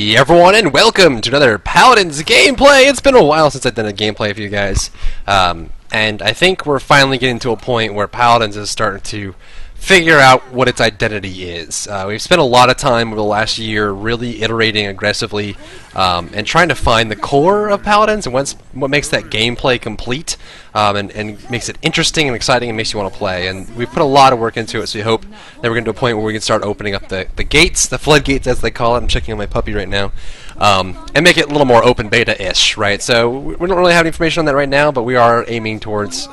Hey everyone, and welcome to another Paladins gameplay! It's been a while since I've done a gameplay for you guys, and I think we're finally getting to a point where Paladins is starting to figure out what its identity is. We've spent a lot of time over the last year really iterating aggressively and trying to find the core of Paladins and what makes that gameplay complete and makes it interesting and exciting and makes you want to play. And we've put a lot of work into it, so we hope that we're getting to a point where we can start opening up the gates, the floodgates as they call it. I'm checking on my puppy right now. And make it a little more open beta-ish, right? So we don't really have information on that right now, but we are aiming towards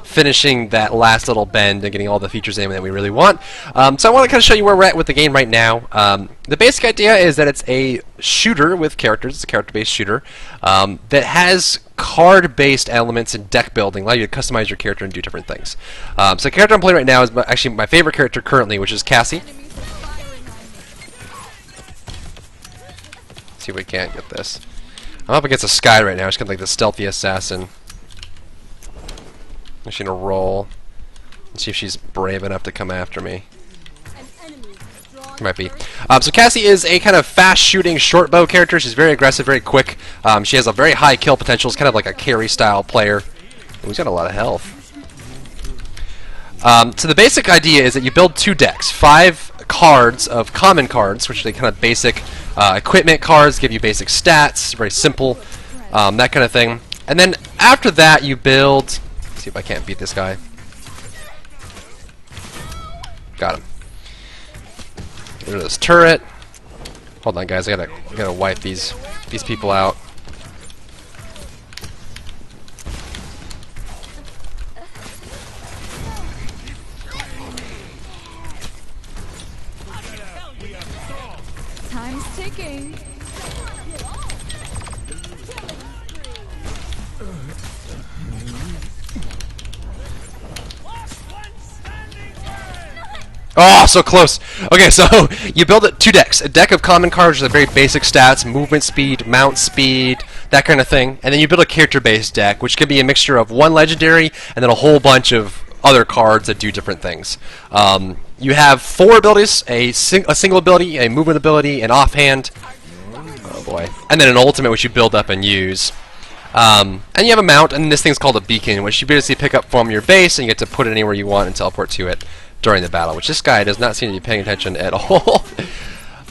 finishing that last little bend and getting all the features in that we really want. So I want to kind of show you where we're at with the game right now. The basic idea is that it's a shooter with characters. It's a character-based shooter that has card-based elements and deck building, allow you to customize your character and do different things. So the character I'm playing right now is actually my favorite character currently, which is Cassie. See if we can't get this. I'm up against a Sky right now. She's kind of like the stealthy assassin. I'm just gonna roll and see if she's brave enough to come after me. Might be. So Cassie is a kind of fast-shooting short bow character. She's very aggressive, very quick. She has a very high kill potential. It's kind of like a carry-style player. Oh, he's got a lot of health. So the basic idea is that you build two decks. 5 cards of common cards, which are the kind of basic equipment cards, give you basic stats, very simple, that kind of thing. And then after that you build... Let's see if I can't beat this guy. Got him. Get rid of this turret. Hold on, guys. I gotta wipe these people out. Time's ticking. Oh, so close. Okay, so you build it 2 decks. A deck of common cards with very basic stats, movement speed, mount speed, that kind of thing. And then you build a character-based deck, which can be a mixture of 1 legendary and then a whole bunch of other cards that do different things. You have 4 abilities, a single ability, a movement ability, an offhand, oh boy, and then an ultimate which you build up and use. And you have a mount, and this thing's called a beacon, which you basically pick up from your base and you get to put it anywhere you want and teleport to it during the battle, which this guy does not seem to be paying attention at all.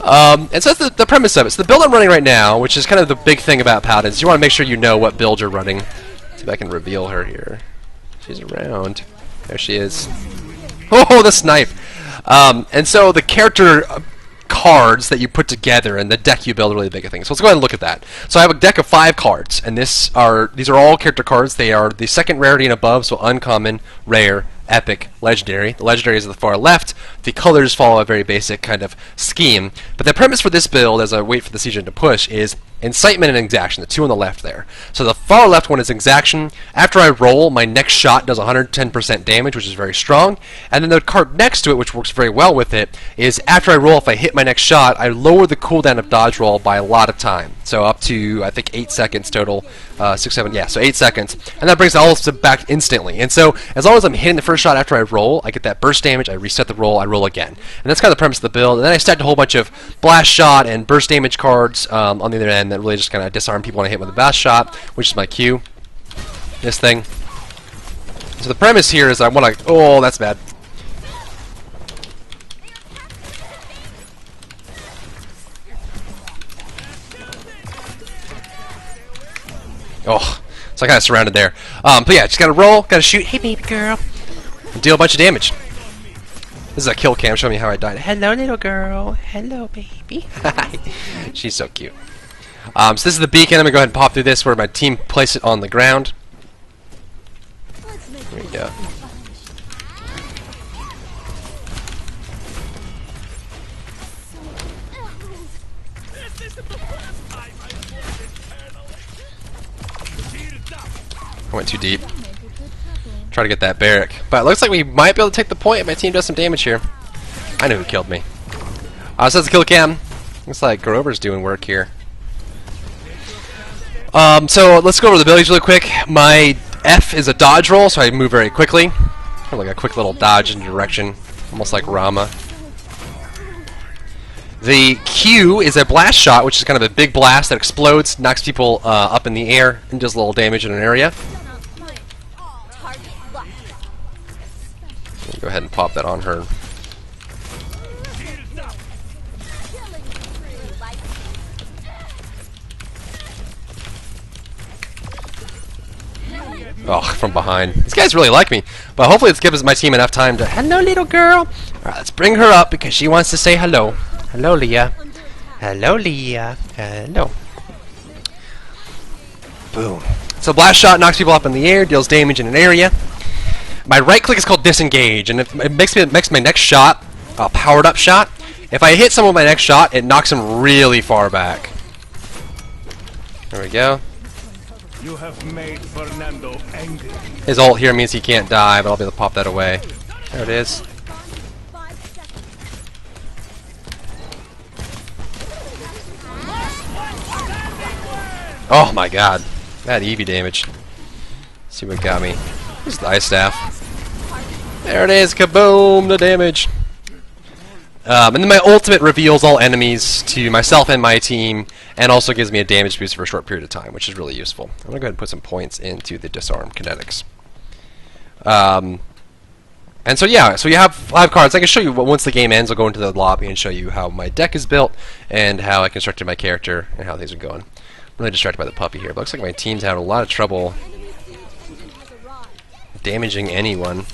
And so that's the premise of it. So the build I'm running right now, which is kind of the big thing about Paladins, you want to make sure you know what build you're running. See if I can reveal her here. She's around. There she is. Oh, the snipe! And so the character cards that you put together and the deck you build are really the big thing. So let's go ahead and look at that. So I have a deck of 5 cards, and these are all character cards. They are the 2nd rarity and above, so uncommon, rare, epic, legendary. The legendary is at the far left. The colors follow a very basic kind of scheme. But the premise for this build, as I wait for the siege to push, is incitement and exaction, the 2 on the left there. So the far left one is exaction. After I roll, my next shot does 110% damage, which is very strong. And then the card next to it, which works very well with it, is after I roll, if I hit my next shot, I lower the cooldown of dodge roll by a lot of time. So up to, I think, 8 seconds total. 6, 7, yeah, so 8 seconds. And that brings all of them back instantly. And so as long as I'm hitting the first shot after I roll, I get that burst damage, I reset the roll, I roll again. And that's kind of the premise of the build. And then I stacked a whole bunch of blast shot and burst damage cards on the other end that really just kind of disarm people when I hit with a blast shot, which is my cue. This thing. So the premise here is I want to... Oh, that's bad. Oh, so I got surrounded there. But yeah, just gotta roll, gotta shoot. Hey, baby girl. And deal a bunch of damage. This is a kill cam showing me how I died. Hello, little girl. Hello, baby. She's so cute. So this is the beacon. I'm gonna go ahead and pop through this where my team place it on the ground. There we go. I went too deep. Try to get that barrack. But it looks like we might be able to take the point if my team does some damage here. I know who killed me. So that's the kill cam. Looks like Grover's doing work here. So let's go over the abilities really quick. My F is a dodge roll, so I move very quickly. Kind of like a quick little dodge in direction. Almost like Rama. The Q is a blast shot, which is kind of a big blast that explodes, knocks people up in the air, and does a little damage in an area. Go ahead and pop that on her. Oh, from behind. These guys really like me, but hopefully this gives my team enough time to... Hello, little girl! Alright, let's bring her up because she wants to say hello. Hello, Leah. Hello, Leah. Hello. Boom. So blast shot knocks people up in the air, deals damage in an area. My right click is called disengage, and it makes my next shot a powered up shot. If I hit someone with my next shot, it knocks them really far back. There we go. You have made Fernando angry. His ult here means he can't die, but I'll be able to pop that away. There it is. Oh my god. That Eevee damage. Let's see what got me. This is the ice staff. There it is. Kaboom! The damage. And then my ultimate reveals all enemies to myself and my team, and also gives me a damage boost for a short period of time, which is really useful. I'm going to go ahead and put some points into the disarm kinetics. And so yeah, so you have 5 cards. I can show you, once the game ends, I'll go into the lobby and show you how my deck is built, and how I constructed my character, and how things are going. I'm really distracted by the puppy here, but looks like my team's having a lot of trouble damaging anyone.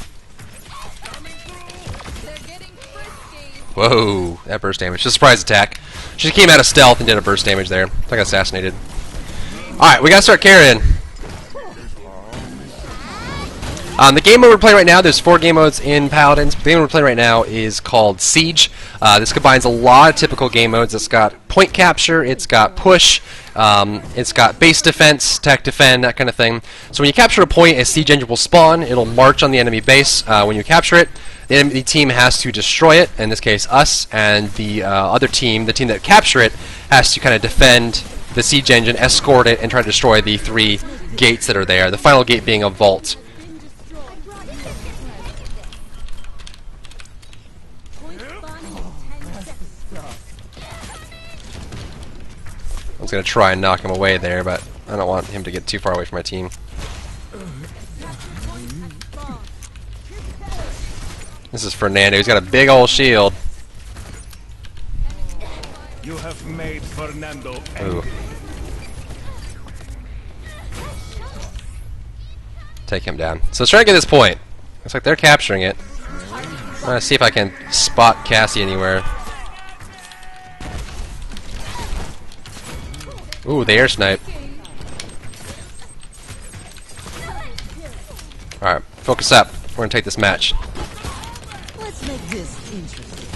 Whoa, that burst damage. Just a surprise attack. She came out of stealth and did a burst damage there. I got assassinated. Alright, we gotta start carrying. The game mode we're playing right now, there's 4 game modes in Paladins. The game we're playing right now is called Siege. This combines a lot of typical game modes. It's got point capture, it's got push, it's got base defense, tech defend, that kind of thing. So when you capture a point, a siege engine will spawn. It'll march on the enemy base. When you capture it, the enemy team has to destroy it, in this case us, and the other team, the team that capture it, has to kind of defend the siege engine, escort it, and try to destroy the 3 gates that are there. The final gate being a vault. I was going to try and knock him away there, but I don't want him to get too far away from my team. This is Fernando. He's got a big old shield. You have made Fernando Ooh. angry. Take him down. So let's try to get this point. Looks like they're capturing it. I'm going to see if I can spot Cassie anywhere. Ooh, the air snipe. Alright, focus up. We're going to take this match. Let's make this interesting.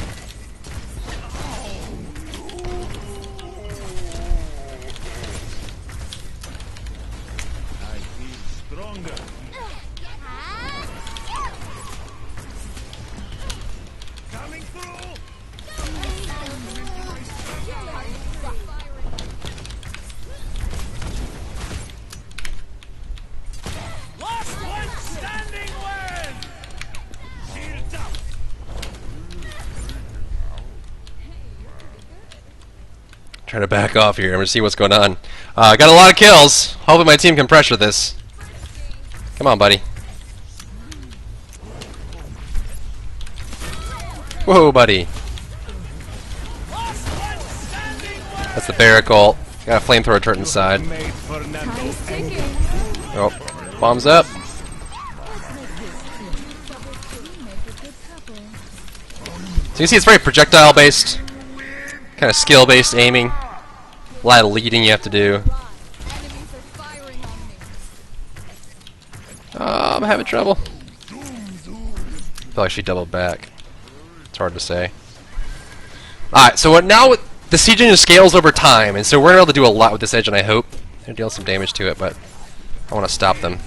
I feel stronger. Coming through. Last one standing wins. Shields up. Trying to back off here. I'm going to see what's going on. Got a lot of kills. Hoping my team can pressure this. Come on, buddy. Whoa, buddy. That's the barrack ult. Got a flamethrower turret inside. Made Fernando angry. Oh, bombs up. So you see it's very projectile based. Kind of skill based aiming. A lot of leading you have to do. Oh, I'm having trouble. I feel like she doubled back. It's hard to say. Alright, so now the siege engine scales over time, and so we're able to do a lot with this engine, I hope. They're dealing some damage to it, but I want to stop them.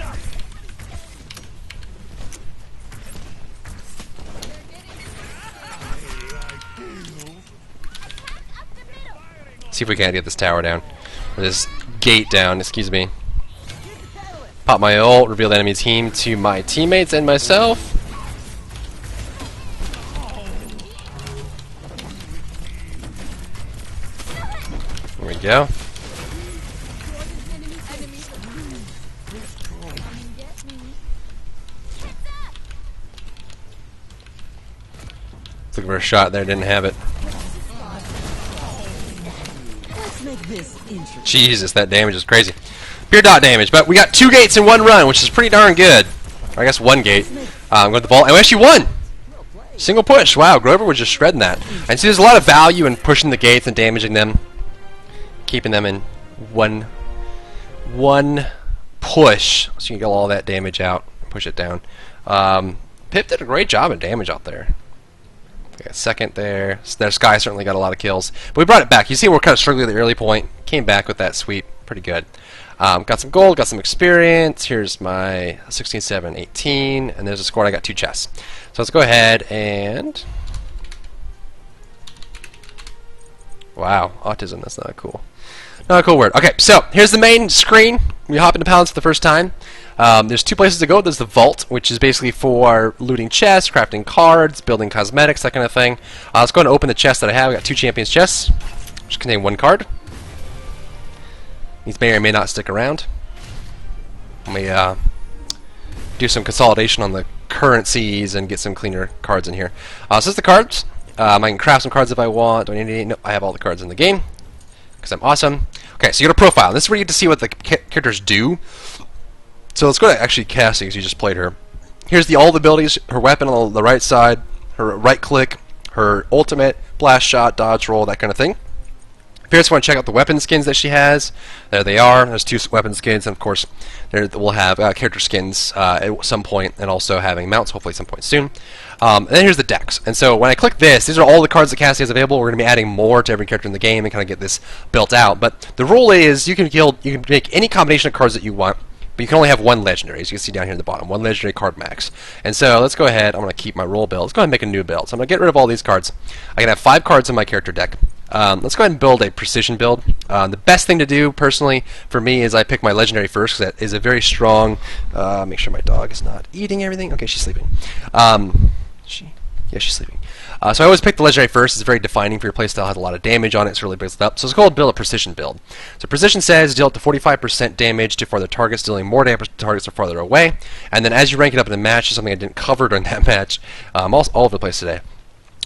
See if we can't get this tower down. Or this gate down, excuse me. Pop my ult, reveal the enemy team to my teammates and myself. go. Looking for a shot there, didn't have it. Let's make this interesting. Jesus, that damage is crazy. Pure dot damage, but we got 2 gates in 1 run, which is pretty darn good. Or I guess 1 gate. I'm going to the ball, and we actually won! Single push. Wow, Grover was just shredding that. And see, there's a lot of value in pushing the gates and damaging them, keeping them in one push, so you can get all that damage out, push it down. Pip did a great job of damage out there. We got second there. Their Sky certainly got a lot of kills, but we brought it back. You see, we're kind of struggling at the early point. Came back with that sweep, pretty good. Got some gold, got some experience. Here's my 16, 7, 18, and there's a score. I got 2 chests. So let's go ahead and... Wow, autism, that's not cool. Not a cool word. Okay, so here's the main screen. We hop into Paladins for the first time. There's 2 places to go. There's the vault, which is basically for looting chests, crafting cards, building cosmetics, that kind of thing. Let's go ahead and open the chest that I have. I got 2 champions chests, which contain 1 card. These may or may not stick around. Let me do some consolidation on the currencies and get some cleaner cards in here. So this is the cards. I can craft some cards if I want. Do I need any? Nope, I have all the cards in the game because I'm awesome. Okay, so you go to profile. This is where you get to see what the characters do. So let's go to actually Cassie, because you just played her. Here's all the abilities. Her weapon on the right side, her right click, her ultimate, blast shot, dodge roll, that kind of thing. If you just want to check out the weapon skins that she has, there they are. There's 2 weapon skins, and of course, we'll have character skins at some point, and also having mounts, hopefully at some point soon. And then here's the decks. And so when I click this, these are all the cards that Cassie has available. We're going to be adding more to every character in the game and kind of get this built out. But the rule is you can make any combination of cards that you want, but you can only have 1 legendary, as you can see down here at the bottom. 1 legendary card max. And so let's go ahead. I'm going to keep my roll build. Let's go ahead and make a new build. So I'm going to get rid of all these cards. I can have 5 cards in my character deck. Let's go ahead and build a precision build. The best thing to do, personally, for me, is I pick my legendary first, because that is a very strong... make sure my dog is not eating everything. Okay, she's sleeping. Yeah, she's sleeping. So I always pick the legendary first. It's very defining for your playstyle. It has a lot of damage on it, so it really builds it up. So it's called build a precision build. So precision says deal up to 45% damage to farther targets, dealing more damage to targets that are farther away. And then as you rank it up in the match, something I didn't cover during that match, all over the place today,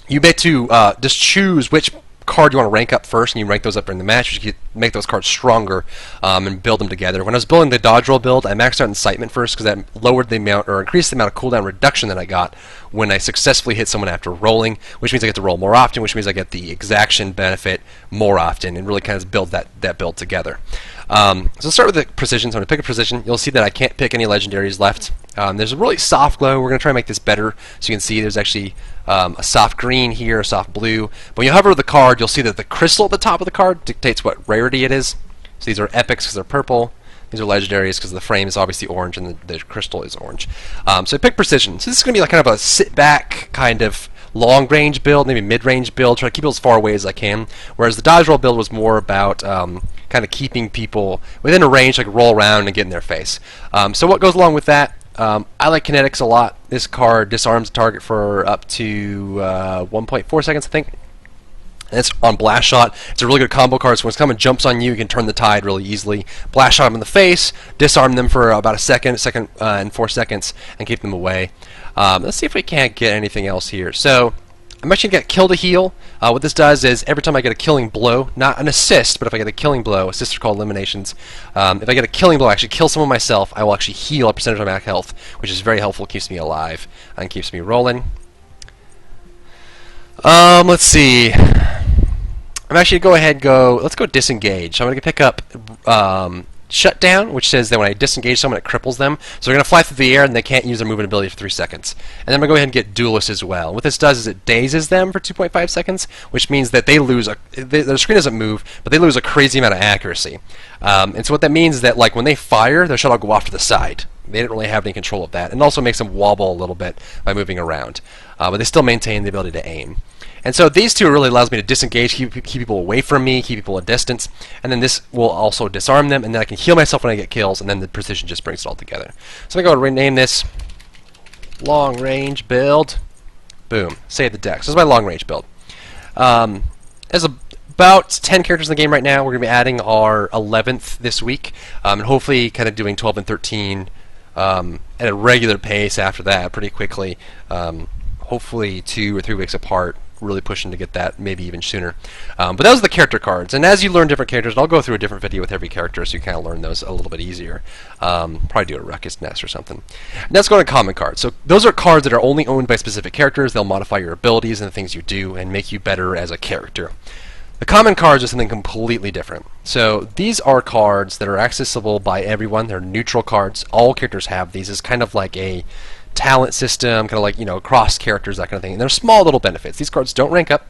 you get to just choose which card you want to rank up first, and you rank those up during the match, which you can make those cards stronger and build them together. When I was building the dodge roll build, I maxed out incitement first because that lowered the amount, or increased the amount of cooldown reduction that I got when I successfully hit someone after rolling, which means I get to roll more often, which means I get the exaction benefit more often, and really kind of build that build together. So let's start with the precision. So I'm going to pick a precision. You'll see that I can't pick any legendaries left. There's a really soft glow. We're going to try and make this better. So you can see there's actually a soft green here, a soft blue. But when you hover the card, you'll see that the crystal at the top of the card dictates what rarity it is. So these are epics because they're purple. These are legendaries because the frame is obviously orange and the crystal is orange. So I pick precision. So this is going to be like kind of a sit-back kind of long-range build, maybe mid-range build, try to keep people as far away as I can. Whereas the dodge roll build was more about kind of keeping people within a range, like roll around and get in their face. So what goes along with that? I like kinetics a lot. This card disarms the target for up to 1.4 seconds, I think. And it's on Blast Shot. It's a really good combo card, so when someone jumps on you, you can turn the tide really easily. Blast Shot them in the face, disarm them for about a second and 4 seconds, and keep them away. Let's see if we can't get anything else here. So I'm actually going to get kill to heal. What this does is every time I get a killing blow, not an assist, but if I get a killing blow, assists are called eliminations. If I get a killing blow, I actually kill someone myself, I will actually heal a percentage of my health, which is very helpful, keeps me alive, and keeps me rolling. Let's see. I'm actually going to go ahead and let's go disengage. So I'm going to pick up Shutdown, which says that when I disengage someone, it cripples them. So they're going to fly through the air, and they can't use their movement ability for 3 seconds. And then I'm going to go ahead and get Duelist as well. What this does is it dazes them for 2.5 seconds, which means that they lose their screen doesn't move, but they lose a crazy amount of accuracy. And so what that means is that, like, when they fire, their shot will go off to the side. They didn't really have any control of that. And it also makes them wobble a little bit by moving around. But they still maintain the ability to aim. And so these two really allows me to disengage, keep people away from me, keep people at distance, and then this will also disarm them, and then I can heal myself when I get kills, and then the precision just brings it all together. So I'm going to go and rename this long range build. Boom. Save the deck. So this is my long range build. As a about 10 characters in the game right now. We're going to be adding our 11th this week, and hopefully kind of doing 12 and 13 at a regular pace after that pretty quickly. Hopefully 2 or 3 weeks apart. Really pushing to get that maybe even sooner. But those are the character cards, and as you learn different characters, and I'll go through a different video with every character so you kind of learn those a little bit easier. Probably do a Ruckus Nest or something. And let's go to common cards. So those are cards that are only owned by specific characters. They'll modify your abilities and the things you do and make you better as a character. The common cards are something completely different. So these are cards that are accessible by everyone. They're neutral cards. All characters have these. It's kind of like a talent system, kind of like, you know, cross characters, that kind of thing. And they're small little benefits. These cards don't rank up.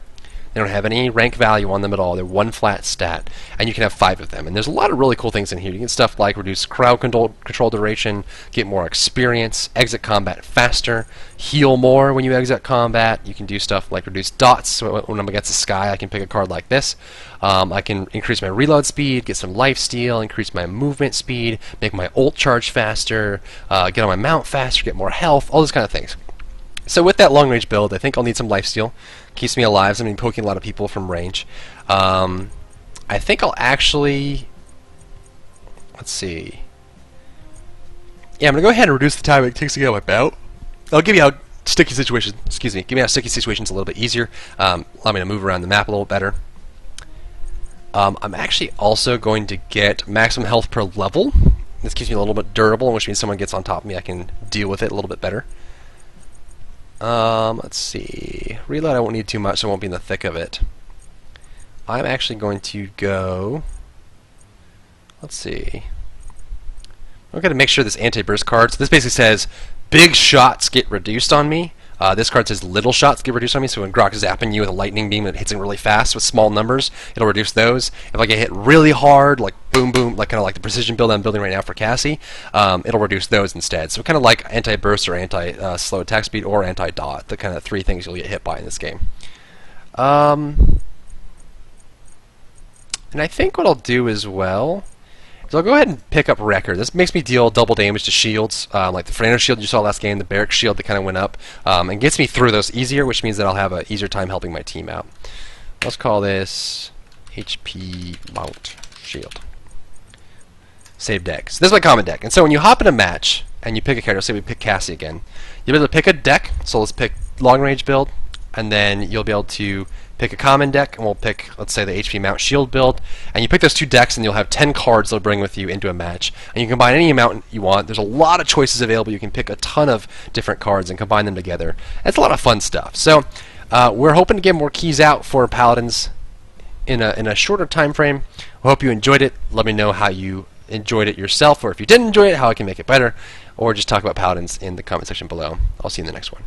They don't have any rank value on them at all. They're one flat stat, and you can have 5 of them. And there's a lot of really cool things in here. You get stuff like reduce crowd control duration, get more experience, exit combat faster, heal more when you exit combat. You can do stuff like reduce dots. So when I'm against the sky, I can pick a card like this. I can increase my reload speed, get some lifesteal, increase my movement speed, make my ult charge faster, get on my mount faster, get more health, all those kind of things. So with that long range build, I think I'll need some lifesteal. Keeps me alive, so I'm going to be poking a lot of people from range. I think I'll actually... Let's see. Yeah, I'm going to go ahead and reduce the time it takes to get on my bout. I'll give you out sticky situations, give me out sticky situations a little bit easier. Allow me to move around the map a little better. I'm actually also going to get maximum health per level. This keeps me a little bit durable, which means someone gets on top of me, I can deal with it a little bit better. Let's see. Reload I won't need too much, so I won't be in the thick of it. I'm actually going to go... Let's see. I'm going to make sure this anti-burst card... So this basically says, big shots get reduced on me. This card says little shots get reduced on me, so when Grok is zapping you with a lightning beam that hits it really fast with small numbers, it'll reduce those. If I get hit really hard, like boom boom, like kind of like the precision build I'm building right now for Cassie, it'll reduce those instead. So kind of like anti-burst or anti-slow attack speed or anti-dot, the kind of 3 things you'll get hit by in this game. And I think what I'll do as well... So I'll go ahead and pick up Wrecker. This makes me deal double damage to shields, like the Fernando shield you saw last game, the Barrack shield that kind of went up, and gets me through those easier, which means that I'll have an easier time helping my team out. Let's call this HP Mount Shield. Save deck. So this is my common deck. And so when you hop in a match and you pick a character, say we pick Cassie again, you'll be able to pick a deck. So let's pick long range build, and then you'll be able to pick a common deck, and we'll pick, let's say, the HP Mount Shield build, and you pick those 2 decks, and you'll have 10 cards they'll bring with you into a match, and you can combine any amount you want. There's a lot of choices available. You can pick a ton of different cards and combine them together. It's a lot of fun stuff. So we're hoping to get more keys out for Paladins in a shorter time frame. I hope you enjoyed it. Let me know how you enjoyed it yourself, or if you didn't enjoy it, how I can make it better, or just talk about Paladins in the comment section below. I'll see you in the next one.